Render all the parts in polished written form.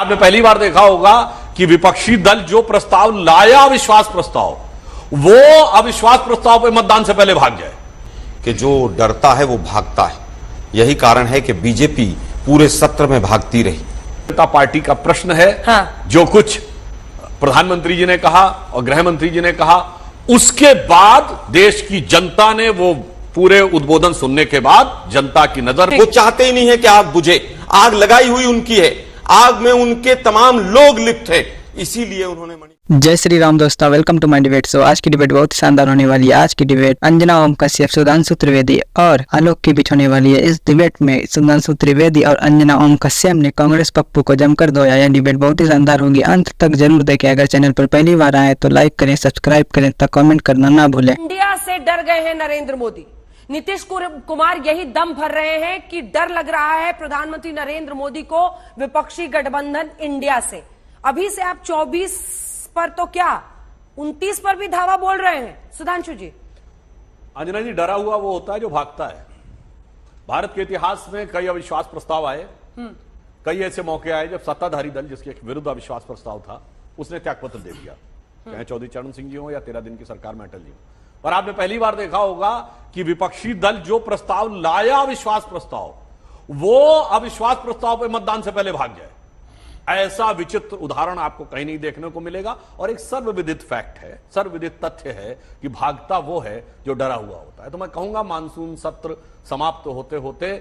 आपने पहली बार देखा होगा कि विपक्षी दल जो प्रस्ताव लाया अविश्वास प्रस्ताव, वो अविश्वास प्रस्ताव पे मतदान से पहले भाग जाए। कि जो डरता है वो भागता है। यही कारण है कि बीजेपी पूरे सत्र में भागती रही। जनता पार्टी का प्रश्न है। हाँ। जो कुछ प्रधानमंत्री जी ने कहा और गृह मंत्री जी ने कहा, उसके बाद देश की जनता ने वो पूरे उद्बोधन सुनने के बाद जनता की नजर, वो चाहते ही नहीं है कि आग बुझे। आग लगाई हुई उनकी है, आग में उनके तमाम लोग लिप्त हैं, इसीलिए उन्होंने जय श्री राम दोस्तों, welcome to my debate show. आज की डिबेट बहुत ही शानदार होने वाली है। आज की डिबेट अंजना ओम कश्यप, सुधांशु त्रिवेदी और आलोक के बीच होने वाली है। इस डिबेट में सुधांशु त्रिवेदी और अंजना ओम कश्यप ने कांग्रेस पप्पू को जमकर धोया। यह डिबेट बहुत ही शानदार होगी, अंत तक जरूर देखें। अगर चैनल पर पहली बार आए तो लाइक करें, सब्सक्राइब करें, तक कमेंट करना ना भूलें। इंडिया से डर गए हैं नरेंद्र मोदी। नीतीश कुमार यही दम भर रहे हैं कि डर लग रहा है प्रधानमंत्री नरेंद्र मोदी को विपक्षी गठबंधन इंडिया से। अभी से आप 24 पर तो क्या 29 पर भी धावा बोल रहे हैं सुधांशु जी। अंजना जी, डरा हुआ वो होता है जो भागता है। भारत के इतिहास में कई अविश्वास प्रस्ताव आए, कई ऐसे मौके आए जब सत्ताधारी दल जिसके विरुद्ध अविश्वास प्रस्ताव था उसने त्यागपत्र दे दिया, चाहे चौधरी चरण सिंह जी हो या 13 दिन की सरकार में अटल जी हो। पर आपने पहली बार देखा होगा कि विपक्षी दल जो प्रस्ताव लाया अविश्वास प्रस्ताव, वो अविश्वास प्रस्ताव पे मतदान से पहले भाग जाए। ऐसा विचित्र उदाहरण आपको कहीं नहीं देखने को मिलेगा। और एक सर्वविदित फैक्ट है, सर्वविदित तथ्य है कि भागता वो है जो डरा हुआ होता है। तो मैं कहूंगा मानसून सत्र समाप्त होते होते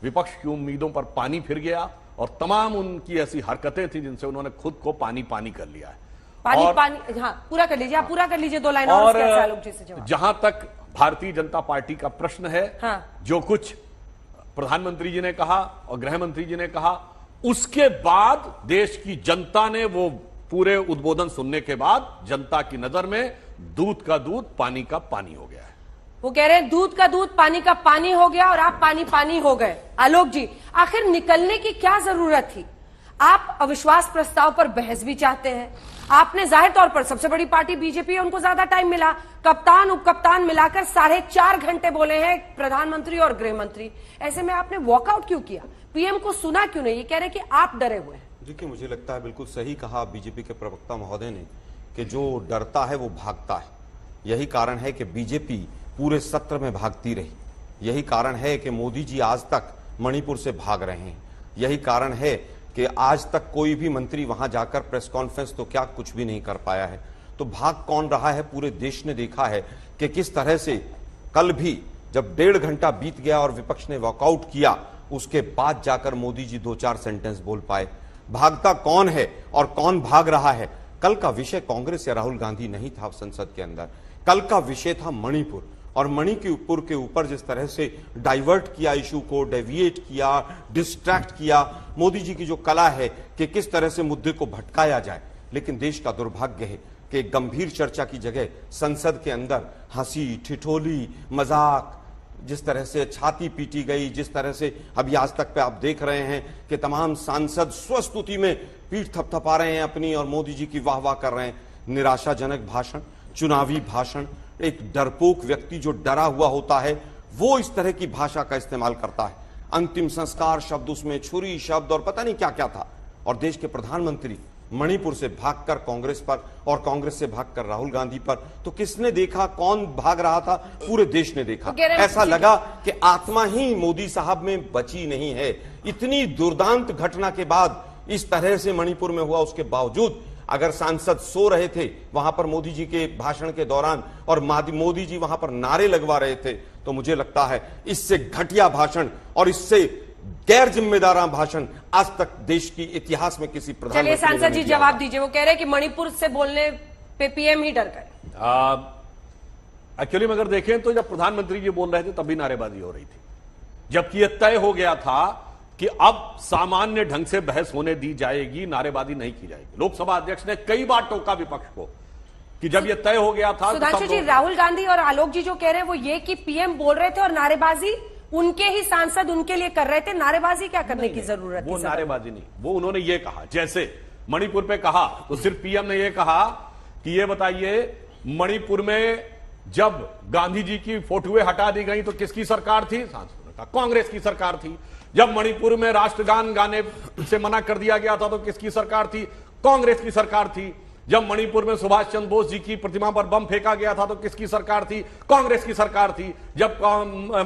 विपक्ष की उम्मीदों पर पानी फिर गया और तमाम उनकी ऐसी हरकतें थी जिनसे उन्होंने खुद को पानी पानी कर लिया है। पानी हाँ, पूरा कर लीजिए, आप पूरा कर लीजिए 2 लाइन और आलोक जी से जवाब। जहां तक भारतीय जनता पार्टी का प्रश्न है, हाँ। जो कुछ प्रधानमंत्री जी ने कहा और गृह मंत्री जी ने कहा, उसके बाद देश की जनता ने वो पूरे उद्बोधन सुनने के बाद जनता की नजर में दूध का दूध पानी का पानी हो गया है। वो कह रहे हैं दूध का दूध पानी का पानी हो गया और आप पानी पानी हो गए। आलोक जी, आखिर निकलने की क्या जरूरत थी? आप अविश्वास प्रस्ताव पर बहस भी चाहते हैं। आपने जाहिर तौर पर, सबसे बड़ी पार्टी बीजेपी है, उनको ज्यादा टाइम मिला, कप्तान उपकप्तान मिलाकर 4.5 घंटे बोले हैं प्रधानमंत्री और गृह मंत्री। ऐसे में आपने वॉकआउट क्यों किया? पीएम को सुना क्यों नहीं? ये कह रहे कि आप डरे हुए हैं। देखिए, मुझे लगता है बिल्कुल सही कहा बीजेपी के प्रवक्ता महोदय ने कि जो डरता है वो भागता है। यही कारण है कि बीजेपी पूरे सत्र में भागती रही। यही कारण है कि मोदी जी आज तक मणिपुर से भाग रहे हैं। यही कारण है कि आज तक कोई भी मंत्री वहां जाकर प्रेस कॉन्फ्रेंस तो क्या कुछ भी नहीं कर पाया है। तो भाग कौन रहा है? पूरे देश ने देखा है कि किस तरह से कल भी जब 1.5 घंटा बीत गया और विपक्ष ने वॉकआउट किया, उसके बाद जाकर मोदी जी 2-4 सेंटेंस बोल पाए। भागता कौन है और कौन भाग रहा है? कल का विषय कांग्रेस या राहुल गांधी नहीं था संसद के अंदर। कल का विषय था मणिपुर, और मणिपुर के ऊपर जिस तरह से डाइवर्ट किया इशू को, डेविएट किया, डिस्ट्रैक्ट किया। मोदी जी की जो कला है कि किस तरह से मुद्दे को भटकाया जाए। लेकिन देश का दुर्भाग्य है कि गंभीर चर्चा की जगह संसद के अंदर हंसी ठिठोली मजाक, जिस तरह से छाती पीटी गई, जिस तरह से अभी आज तक पे आप देख रहे हैं कि तमाम सांसद स्वस्तुति में पीठ थपथपा रहे हैं अपनी और मोदी जी की वाह वाह कर रहे हैं। निराशाजनक भाषण, चुनावी भाषण। एक डरपोक व्यक्ति जो डरा हुआ होता है वो इस तरह की भाषा का इस्तेमाल करता है। अंतिम संस्कार शब्द उसमें छुरी शब्द और पता नहीं क्या क्या था। और देश के प्रधानमंत्री मणिपुर से भागकर कांग्रेस पर और कांग्रेस से भागकर राहुल गांधी पर। तो किसने देखा? कौन भाग रहा था? पूरे देश ने देखा। ऐसा लगा कि आत्मा ही मोदी साहब में बची नहीं है। इतनी दुर्दांत घटना के बाद इस तरह से मणिपुर में हुआ, उसके बावजूद अगर सांसद सो रहे थे वहां पर मोदी जी के भाषण के दौरान और मोदी जी वहां पर नारे लगवा रहे थे, तो मुझे लगता है इससे घटिया भाषण और इससे गैर जिम्मेदार भाषण आज तक देश की इतिहास में किसी प्रधानमंत्री। चलिए सांसद जी जवाब दीजिए। वो कह रहे हैं कि मणिपुर से बोलने पे पीएम ही डर गए। एक्चुअली में अगर देखें तो जब प्रधानमंत्री जी बोल रहे थे तब भी नारेबाजी हो रही थी, जबकि यह तय हो गया था कि अब सामान्य ढंग से बहस होने दी जाएगी, नारेबाजी नहीं की जाएगी। लोकसभा अध्यक्ष ने कई बार टोका विपक्ष को कि जब यह तय हो गया था। सुधांशु जी, राहुल गांधी और आलोक जी जो कह रहे हैं वो ये कि पीएम बोल रहे थे और नारेबाजी उनके ही सांसद उनके लिए कर रहे थे। नारेबाजी क्या करने की जरूरत थी? वो नारेबाजी नहीं, वो उन्होंने ये कहा, जैसे मणिपुर पे कहा तो सिर्फ पीएम ने ये कहा कि ये बताइए मणिपुर में जब गांधी जी की फोटोएं हटा दी गई तो किसकी सरकार थी? सांसदों ने कहा कांग्रेस की सरकार थी। जब मणिपुर में राष्ट्रगान गाने से मना कर दिया गया था तो किसकी सरकार थी? कांग्रेस की सरकार थी। जब मणिपुर में सुभाष चंद्र बोस जी की प्रतिमा पर बम फेंका गया था तो किसकी सरकार थी? कांग्रेस की सरकार थी। जब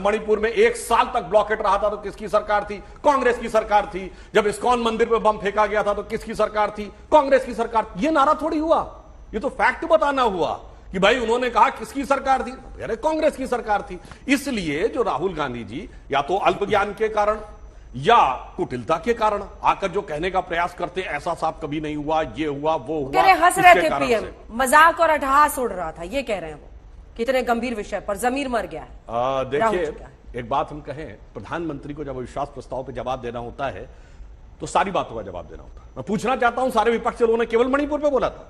मणिपुर में 1 साल तक ब्लॉकेट रहा था तो किसकी सरकार थी? कांग्रेस की सरकार थी। जब इस्कॉन मंदिर पर बम फेंका गया था तो किसकी सरकार थी? कांग्रेस की सरकार। यह नारा थोड़ी हुआ, ये तो फैक्ट बताना हुआ कि भाई उन्होंने कहा किसकी सरकार थी? अरे कांग्रेस की सरकार थी। इसलिए जो राहुल गांधी जी या तो अल्पज्ञान के कारण या कुटिलता के कारण आकर जो कहने का प्रयास करते ऐसा साफ कभी नहीं हुआ, ये हुआ वो हुआ, कह रहे हंस रहे इसके थे कारण पीएम, से। मजाक और अट्टहास उड़ रहा था, ये कह रहे हैं वो। कितने गंभीर विषय पर जमीर मर गया है। राहुल देखिए, जी का। एक बात हम कहें, प्रधानमंत्री को जब अविश्वास प्रस्ताव पे जवाब देना होता है तो सारी बातों का जवाब देना होता है। मैं पूछना चाहता हूं, सारे विपक्षी लोगों ने केवल मणिपुर पे बोला था?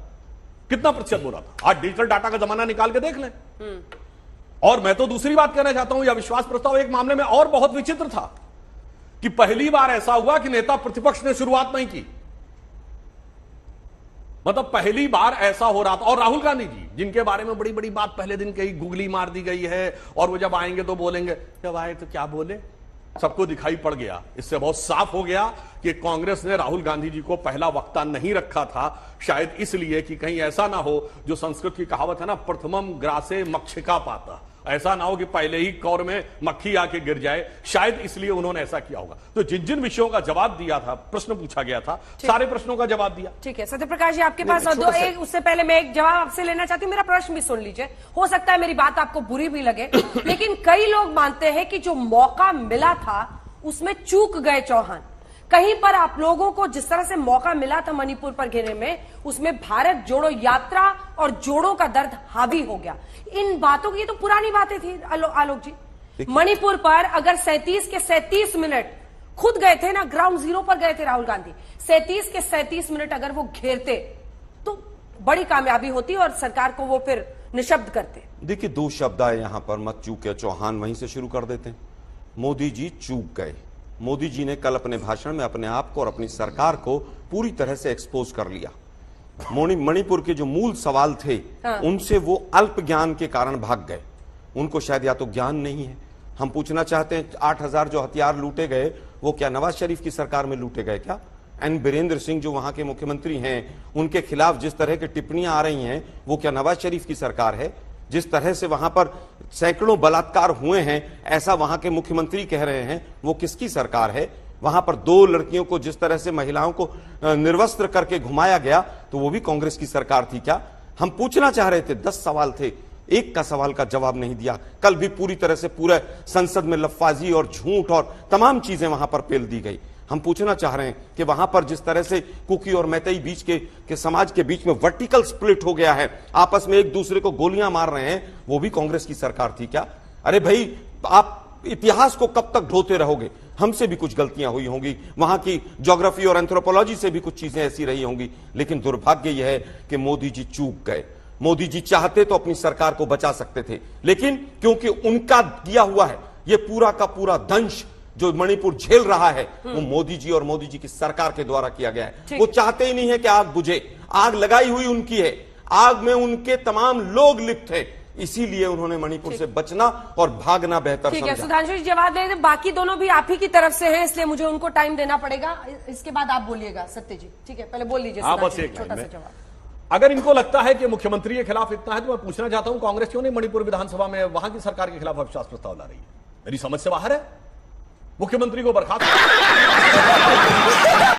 कितना प्रतिशत बोला था? आज डिजिटल डाटा का जमाना निकाल के देख लें। और मैं तो दूसरी बात कहना चाहता हूं, यह अविश्वास प्रस्ताव एक मामले में और बहुत विचित्र था कि पहली बार ऐसा हुआ कि नेता प्रतिपक्ष ने शुरुआत नहीं की। मतलब पहली बार ऐसा हो रहा था। और राहुल गांधी जी, जिनके बारे में बड़ी बड़ी बात पहले दिन कही, गुगली मार दी गई है और वो जब आएंगे तो बोलेंगे, जब आए तो क्या बोले, सबको दिखाई पड़ गया। इससे बहुत साफ हो गया कि कांग्रेस ने राहुल गांधी जी को पहला वक्ता नहीं रखा था, शायद इसलिए कि कहीं ऐसा ना हो, जो संस्कृत की कहावत है ना, प्रथमम ग्रासे मक्षिका पाता, ऐसा ना हो कि पहले ही कौर में मक्खी आके गिर जाए, शायद इसलिए उन्होंने ऐसा किया होगा। तो जिन जिन विषयों का जवाब दिया था, प्रश्न पूछा गया था, सारे प्रश्नों का जवाब दिया। ठीक है सत्यप्रकाश जी, आपके पास दो एक, उससे पहले मैं एक जवाब आपसे लेना चाहती हूँ। मेरा प्रश्न भी सुन लीजिए, हो सकता है मेरी बात आपको बुरी भी लगे लेकिन कई लोग मानते हैं कि जो मौका मिला था उसमें चूक गए चौहान। कहीं पर आप लोगों को जिस तरह से मौका मिला था मणिपुर पर घेरने में, उसमें भारत जोड़ो यात्रा और जोड़ों का दर्द हावी हो गया। इन बातों की तो पुरानी बातें थी आलोक जी। मणिपुर पर अगर 37 के 37 मिनट खुद गए थे ना, ग्राउंड जीरो पर गए थे राहुल गांधी, 37 के 37 मिनट अगर वो घेरते तो बड़ी कामयाबी होती और सरकार को वो फिर निशब्द करते। देखिए, 2 शब्द आए यहां पर, मत चूके चौहान, वहीं से शुरू कर देते हैं। मोदी जी चूक गए। मोदी जी ने कल अपने भाषण में अपने आप को और अपनी सरकार को पूरी तरह से एक्सपोज कर लिया। मणिपुर के जो मूल सवाल थे, उनसे वो अल्प ज्ञान के कारण भाग गए। उनको शायद या तो ज्ञान नहीं है। हम पूछना चाहते हैं, 8000 जो हथियार लूटे गए, वो क्या नवाज शरीफ की सरकार में लूटे गए क्या? एन बीरेंद्र सिंह जो वहां के मुख्यमंत्री हैं, उनके खिलाफ जिस तरह की टिप्पणियां आ रही हैं, वो क्या नवाज शरीफ की सरकार है? जिस तरह से वहां पर सैकड़ों बलात्कार हुए हैं, ऐसा वहां के मुख्यमंत्री कह रहे हैं, वो किसकी सरकार है? वहां पर 2 लड़कियों को जिस तरह से महिलाओं को निर्वस्त्र करके घुमाया गया, तो वो भी कांग्रेस की सरकार थी क्या? हम पूछना चाह रहे थे, 10 सवाल थे, एक का सवाल का जवाब नहीं दिया। कल भी पूरी तरह से पूरे संसद में लफ्फाजी और झूठ और तमाम चीजें वहां पर पेल दी गई। हम पूछना चाह रहे हैं कि वहां पर जिस तरह से कुकी और मैतेई बीच के समाज के बीच में वर्टिकल स्प्लिट हो गया है, आपस में एक दूसरे को गोलियां मार रहे हैं, वो भी कांग्रेस की सरकार थी क्या? अरे भाई, आप इतिहास को कब तक ढोते रहोगे? हमसे भी कुछ गलतियां हुई होंगी, वहां की ज्योग्राफी और एंथ्रोपोलॉजी से भी कुछ चीजें ऐसी रही होंगी, लेकिन दुर्भाग्य यह है कि मोदी जी चूक गए। मोदी जी चाहते तो अपनी सरकार को बचा सकते थे, लेकिन क्योंकि उनका दिया हुआ है ये पूरा का पूरा दंश जो मणिपुर झेल रहा है, वो मोदी जी और मोदी जी की सरकार के द्वारा किया गया है। वो चाहते ही नहीं है कि आग बुझे। आग लगाई हुई उनकी है, आग में उनके तमाम लोग लिप्त हैं, इसीलिए उन्होंने मणिपुर से बचना और भागना बेहतर ठीक है, समझा। सुधांशु जी जवाब दे दें। बाकी दोनों भी आप ही की तरफ से हैं, इसलिए मुझे उनको टाइम देना पड़ेगा। इसके बाद आप बोलिएगा सत्य जी, ठीक है? पहले बोल लीजिए बस एक छोटा सा लाइन में। जवाब। अगर इनको लगता है कि मुख्यमंत्री के खिलाफ इतना है, तो मैं पूछना चाहता हूं, कांग्रेस क्यों नहीं मणिपुर विधानसभा में वहां की सरकार के खिलाफ अविश्वास प्रस्ताव ला रही है? मेरी समझ से बाहर है। मुख्यमंत्री को बर्खास्त